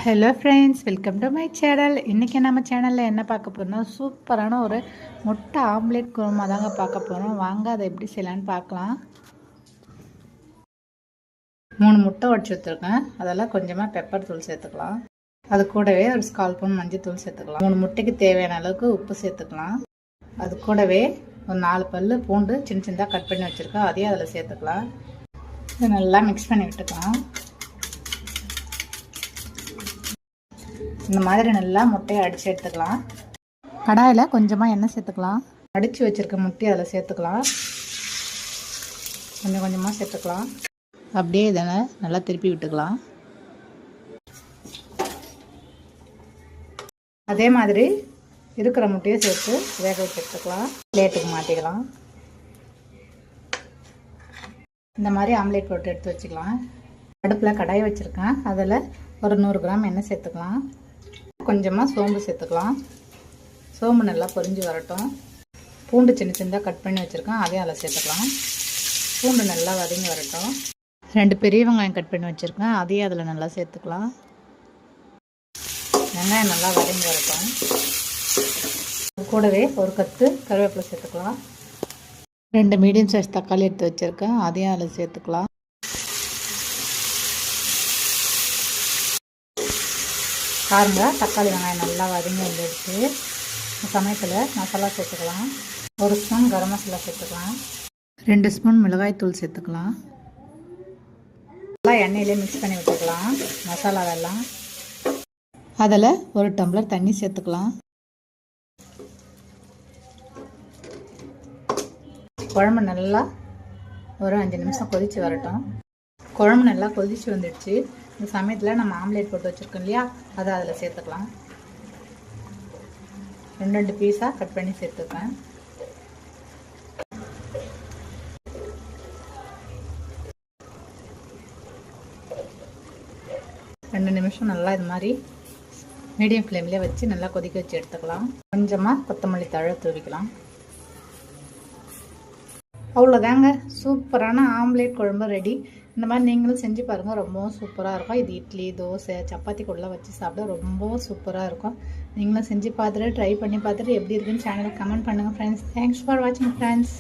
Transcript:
Hello friends, welcome to my channel. இன்றைக்கி நம்ம சேனலில் என்ன பார்க்க போகிறோம்னா, சூப்பரான ஒரு முட்டை ஆம்லேட் குருமா தாங்க பார்க்க போகிறோம். வாங்க அதை எப்படி செய்யலான்னு பார்க்கலாம். 3 முட்டை உடச்சி ஊற்றிருக்கேன். அதெல்லாம் கொஞ்சமாக பெப்பர் தூள் சேர்த்துக்கலாம். அது கூடவே ஒரு 1/4 ஸ்பூன் மஞ்சள் தூள் சேர்த்துக்கலாம். 3 முட்டைக்கு தேவையான அளவுக்கு உப்பு சேர்த்துக்கலாம். அது கூடவே ஒரு 4 பல் பூண்டு சின்ன சின்னதாக கட் பண்ணி வச்சுருக்கேன். அதையும் அதில் சேர்த்துக்கலாம். இதை நல்லா மிக்ஸ் பண்ணி விட்டுக்கலாம். இந்த மாதிரி நல்லா முட்டையை அடித்து எடுத்துக்கலாம். கடாயில் கொஞ்சமாக எண்ணெய் சேர்த்துக்கலாம். அடித்து வச்சுருக்க முட்டையை அதில் சேர்த்துக்கலாம். கொஞ்சம் கொஞ்சமாக சேர்த்துக்கலாம். அப்படியே இதை நல்லா திருப்பி விட்டுக்கலாம். அதே மாதிரி இருக்கிற முட்டையை சேர்த்து வேக வச்சு எடுத்துக்கலாம். பிளேட்டுக்கு மாற்றிக்கலாம். இந்த மாதிரி ஆம்லேட் போட்டு எடுத்து வச்சுக்கலாம். அடுப்பில் கடாயை வச்சுருக்கேன். அதில் ஒரு 100 கிராம் எண்ணெய் சேர்த்துக்கலாம். கொஞ்சமாக சோம்பு சேர்த்துக்கலாம். சோம்பு நல்லா பொரிஞ்சு வரட்டும். பூண்டு சின்ன சின்னதாக கட் பண்ணி வச்சுருக்கேன். அதையும் அதில் சேர்த்துக்கலாம். பூண்டு நல்லா வதங்கி வரட்டும். 2 பெரிய வெங்காயம் கட் பண்ணி வச்சுருக்கேன். அதையும் அதில் நல்லா சேர்த்துக்கலாம். வெங்காயம் நல்லா வதங்கி வரட்டும். கூடவே ஒரு கத்து கருவேப்பிலை சேர்த்துக்கலாம். 2 மீடியம் சைஸ் தக்காளி எடுத்து வச்சுருக்கேன். அதையும் அதில் சேர்த்துக்கலாம். பாருங்க, தக்காளி வெங்காயம் நல்லா வதங்கி வந்துடுச்சு. சமயத்தில் மசாலா சேர்த்துக்கலாம். 1 ஸ்பூன் கரம் மசாலா சேர்த்துக்கலாம். 2 ஸ்பூன் மிளகாய் தூள் சேர்த்துக்கலாம். நல்லா எண்ணெயிலே மிக்ஸ் பண்ணி விட்டுக்கலாம் மசாலாவெல்லாம். அதில் 1 டம்ளர் தண்ணி சேர்த்துக்கலாம். குழம்பு நல்லா ஒரு 5 நிமிஷம் கொதித்து வரட்டும். குழம்பு நல்லா கொதித்து வந்துடுச்சு. இந்த சமயத்தில் நம்ம ஆம்லேட் போட்டு வச்சுருக்கோம் இல்லையா, அதை அதில் சேர்த்துக்கலாம். 2 பீஸாக கட் பண்ணி சேர்த்துப்பேன். ரெண்டு நிமிஷம் நல்லா இது மாதிரி மீடியம் ஃப்ளேம்லேயே வச்சு நல்லா கொதிக்க வச்சு எடுத்துக்கலாம். கொஞ்சமாக கொத்தமல்லி தழை தூவிக்கலாம். அவ்வளோதாங்க, சூப்பரான ஆம்லேட் குழம்பு ரெடி. இந்த மாதிரி நீங்களும் செஞ்சு பாருங்கள், ரொம்பவும் சூப்பராக இருக்கும். இது இட்லி, தோசை, சப்பாத்தி கூடலாம் வச்சு சாப்பிட ரொம்பவும் சூப்பராக இருக்கும். நீங்களும் செஞ்சு பார்த்துட்டு ட்ரை பண்ணி பார்த்துட்டு எப்படி இருக்குன்னு சேனலுக்கு கமெண்ட் பண்ணுங்கள் ஃப்ரெண்ட்ஸ். தேங்க்ஸ் ஃபார் வாட்சிங் ஃப்ரெண்ட்ஸ்.